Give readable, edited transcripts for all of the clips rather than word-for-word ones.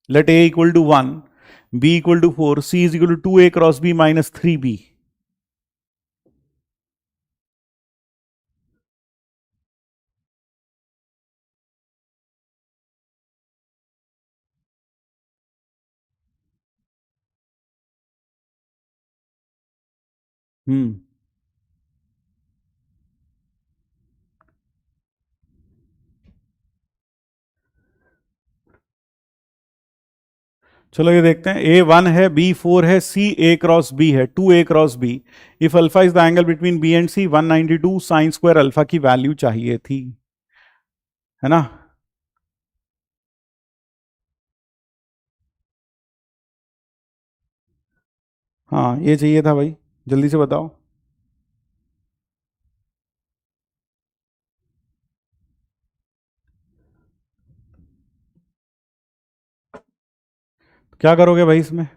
Late A equal to 1, B equal to 4, C is equal to 2a cross b minus 3b। चलो ये देखते हैं, ए 1 है, B 4 है, सी ए क्रॉस बी है, 2a cross B. If alpha is the angle between B and C, 192 sine square alpha की value चाहिए थी, है ना। हाँ ये चाहिए था भाई, जल्दी से बताओ। क्या करोगे भाई इसमें,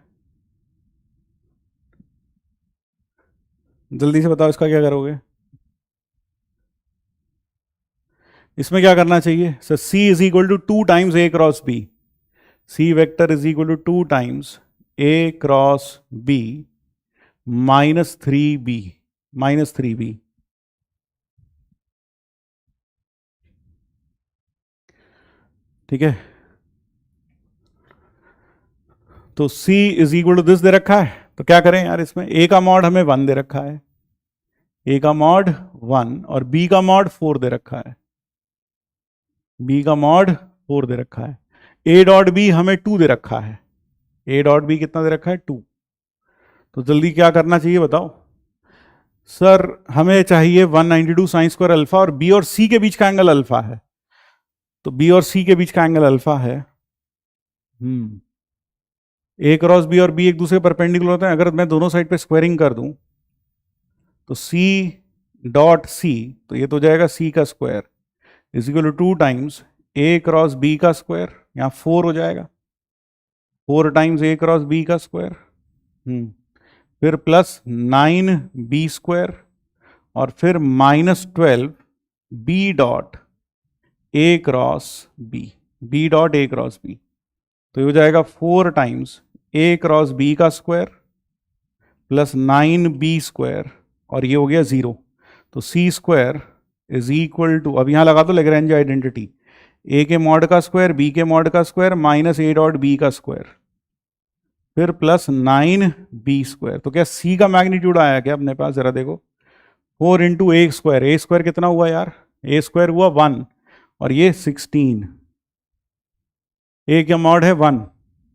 जल्दी से बताओ इसका क्या करोगे। इसमें क्या करना चाहिए sir, C is equal to 2 times A cross B, C vector is equal to 2 times A cross B minus 3b, minus 3b। ठीक है, तो C is equal to this दे रखा है, तो क्या करें यार, इसमें A का मॉड हमें 1 दे रखा है, A का मॉड 1 और B का मॉड 4 दे रखा है, B का मॉड 4 दे रखा है। A डॉट B हमें 2 दे रखा है, A डॉट B कितना दे रखा है 2। तो जल्दी क्या करना चाहिए बताओ सर, हमें चाहिए 192 साइन स्क्वायर अल्फा, और B और C के बीच का एंगल अल्फा है, तो B और C के बीच का एंगल अल्फा है। ए क्रॉस बी और बी एक दूसरे परपेंडिकुलर होते हैं, अगर मैं दोनों साइड पे स्क्वायरिंग कर दूं तो सी डॉट सी, तो ये तो हो जाएगा सी का square is equal to 2 times A cross B का स्क्वायर, यहाँ 4 हो जाएगा, 4 टाइम्स ए क्रॉस बी का स्क्वायर, फिर प्लस 9b स्क्वायर, और फिर minus 12 B dot A cross B, B dot A cross B, तो ये हो जाएगा 4 टाइम्स ए क्रॉस बी का स्क्वायर प्लस 9b स्क्वायर, और ये हो गया 0। तो C square is equal to, अब यहां लगा दो लेग्रेंज आइडेंटिटी, ए के मॉड का स्क्वायर बी के मॉड का square minus A dot B का स्क्वायर, फिर प्लस 9b स्क्वायर। तो क्या सी का मैग्नीट्यूड आया क्या अपने पास, जरा देखो, 4 इंटू ए स्क्वायर कितना हुआ यार, ए स्क्वायर हुआ 1 और ये 16, ए का मॉड है 1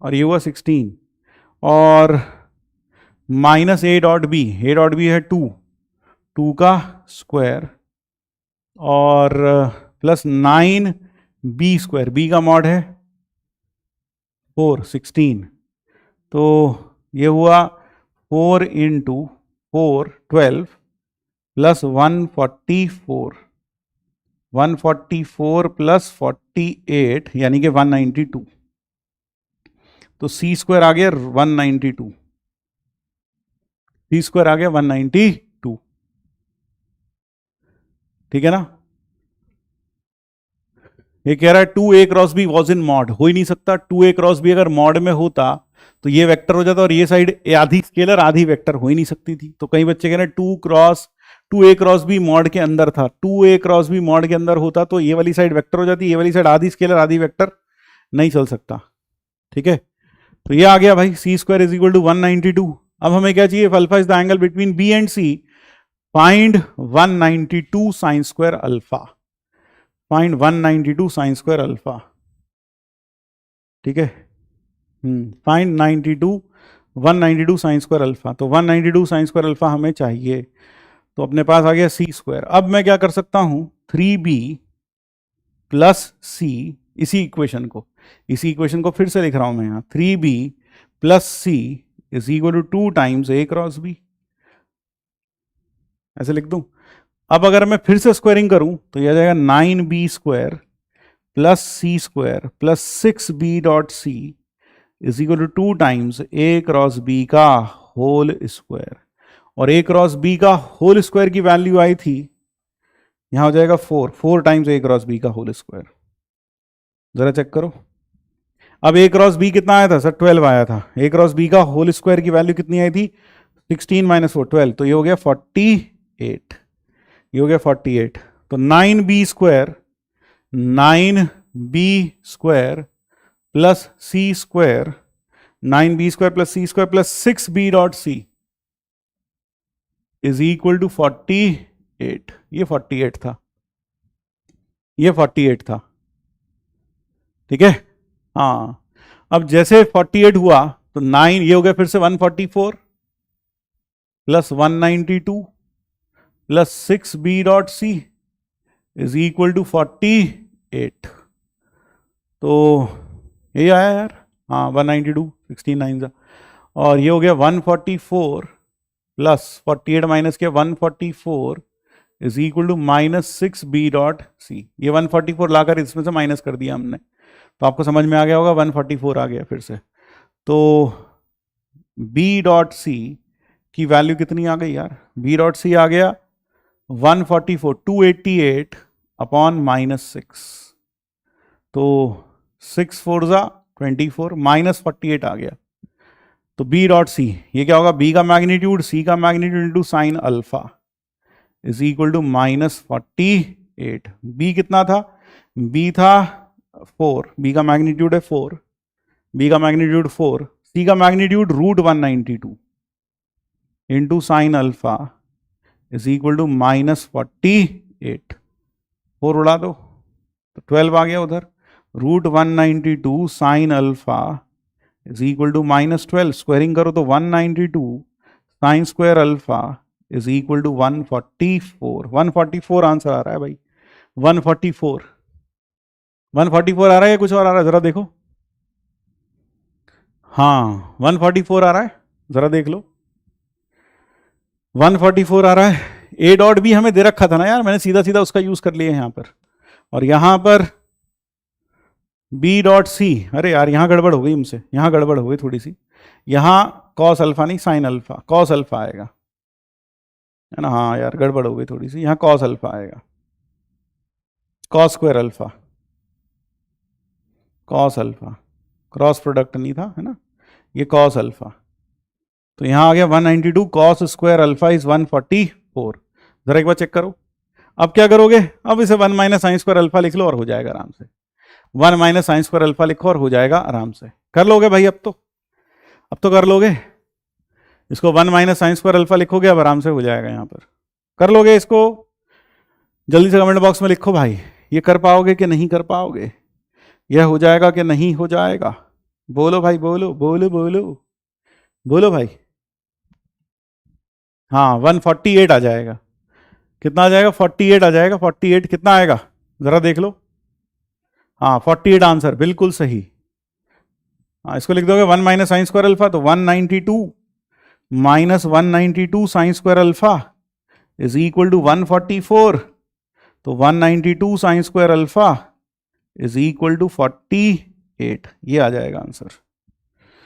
और ये हुआ 16, और माइनस ए डॉट बी है 2 का स्क्वायर, और प्लस 9b स्क्वायर, बी का मॉड है 4 16, तो ये हुआ 4 इंटू 4 12 प्लस 144 प्लस 48 यानी कि 192, तो सी स्क्वायर आ गया 192, सी स्क्वायर आ गया 192। ठीक है ना, ये कह रहा है 2a cross B was in mod, हो ही नहीं सकता, 2a क्रॉस बी अगर मॉड में होता तो ये वेक्टर हो जाता, और ये साइड आधी स्केलर आधी वेक्टर हो ही नहीं सकती थी। तो कई बच्चे कह रहे हैं 2a क्रॉस बी मॉड के अंदर था, 2a क्रॉस बी मॉड के अंदर होता तो ये वाली साइड वेक्टर हो जाती, ये वाली साइड आधी स्केलर आधी वेक्टर, नहीं चल सकता। ठीक है, तो ये आ गया भाई, C square is equal to 192। अब हमें क्या चाहिए, alpha is the angle between B and C, find 192 sine square alpha, find 192 sine square alpha. ठीक है, फाइंड 192 साइन स्क्वायर अल्फा, तो 192 साइन स्क्वायर अल्फा हमें चाहिए, तो अपने पास आ गया सी स्क्वायर। अब मैं क्या कर सकता हूं, 3b प्लस सी, इसी इक्वेशन को फिर से लिख रहा हूं मैं यहां, 3b plus C is equal to 2 times A cross B, ऐसे लिख दूं। अब अगर मैं फिर से स्क्वायरिंग करूं तो यह आ जाएगा 9b square plus C square plus 6b dot C is equal to 2 times A cross B का होल स्क्वायर, और ए क्रॉस बी का होल स्क्वायर की वैल्यू आई थी, यहां हो जाएगा 4 टाइम्स ए क्रॉस बी का होल स्क्वायर, जरा चेक करो। अब a क्रॉस b कितना आया था सर? 12 आया था। a क्रॉस b का होल स्क्वायर की वैल्यू कितनी आई थी? 16 माइनस 4 12, तो ये हो गया 48, ये हो गया 48। तो 9b square plus c square 9b square plus c square plus 6b dot c is equal to 48। ये 48 था, ये 48 था, ठीक है। हाँ, अब जैसे 48 हुआ तो 9 ये हो गया फिर से 144 plus 192 plus 6b dot c is equal to 48। तो ये आया यार, हाँ 192, 16 9 जा, और ये हो गया 144 प्लस 48 माइनस के 144 is equal to minus 6b dot c। ये 144 लाकर इसमें से माइनस कर दिया हमने, तो आपको समझ में आ गया होगा 144 आ गया फिर से। तो b डॉट c की वैल्यू कितनी आ गई यार? b डॉट c आ गया 144 288 अपॉन माइनस 6, तो 6 4 जा 24 माइनस 48 आ गया। तो b डॉट c ये क्या होगा? b का मैग्नीट्यूड c का magnitude into sine alpha is equal to minus 48। b कितना था? b था 4, b का मैग्नीट्यूड है 4, b का मैग्नीट्यूड 4, c का magnitude root 192 into sine alpha is equal to minus 48। 4 उड़ा दो तो 12 आ गया उधर, root 192 sine alpha is equal to minus 12, squaring करो तो 192 sine square alpha is equal to 144। 144 answer आ रहा है भाई, 144 आ रहा है या कुछ और आ रहा है? जरा देखो, हाँ 144 आ रहा है, जरा देख लो 144 आ रहा है। a डॉट b हमें दे रखा था ना यार, मैंने सीधा सीधा उसका यूज कर लिया यहां पर, और यहां पर b डॉट c, अरे यार यहां गड़बड़ हो गई हमसे, यहां गड़बड़ हो गई थोड़ी सी, यहां कॉस अल्फा नहीं साइन अल्फा, कॉस अल्फा आएगा है ना। हाँ यार गड़बड़ हो गई थोड़ी सी, यहां कॉस अल्फा आएगा, cos square alpha, cos alpha, cross product नहीं था है ना, ये कॉस अल्फा। तो यहां आ गया 192 कॉस स्क्वायर अल्फा इज 144। जरा एक बार चेक करो, अब क्या करोगे? अब इसे 1 माइनस साइन स्क्वायर अल्फा लिख लो और हो जाएगा आराम से, 1 माइनस साइन स्क्वायर अल्फा लिखो और हो जाएगा आराम से। कर लोगे भाई? अब तो कर लोगे इसको, 1 माइनस साइन स्क्वायर अल्फा लिखोगे अब आराम से हो जाएगा, यहां पर कर लोगे इसको? जल्दी से कमेंट बॉक्स में लिखो भाई, ये कर पाओगे कि नहीं कर पाओगे, यह हो जाएगा कि नहीं हो जाएगा? बोलो भाई, बोलो बोलो बोलो बोलो भाई। हाँ 148 आ जाएगा, कितना आ जाएगा? 48 आ जाएगा। 48 कितना आएगा जरा देख लो, हाँ 48 आंसर बिल्कुल सही। हाँ इसको लिख दोगे 1 माइनस साइन स्क्वायर अल्फा, तो 192 minus 192 sine square alpha is equal to 144, तो 192 sine square alpha is equal to 48, ये आ जाएगा आंसर।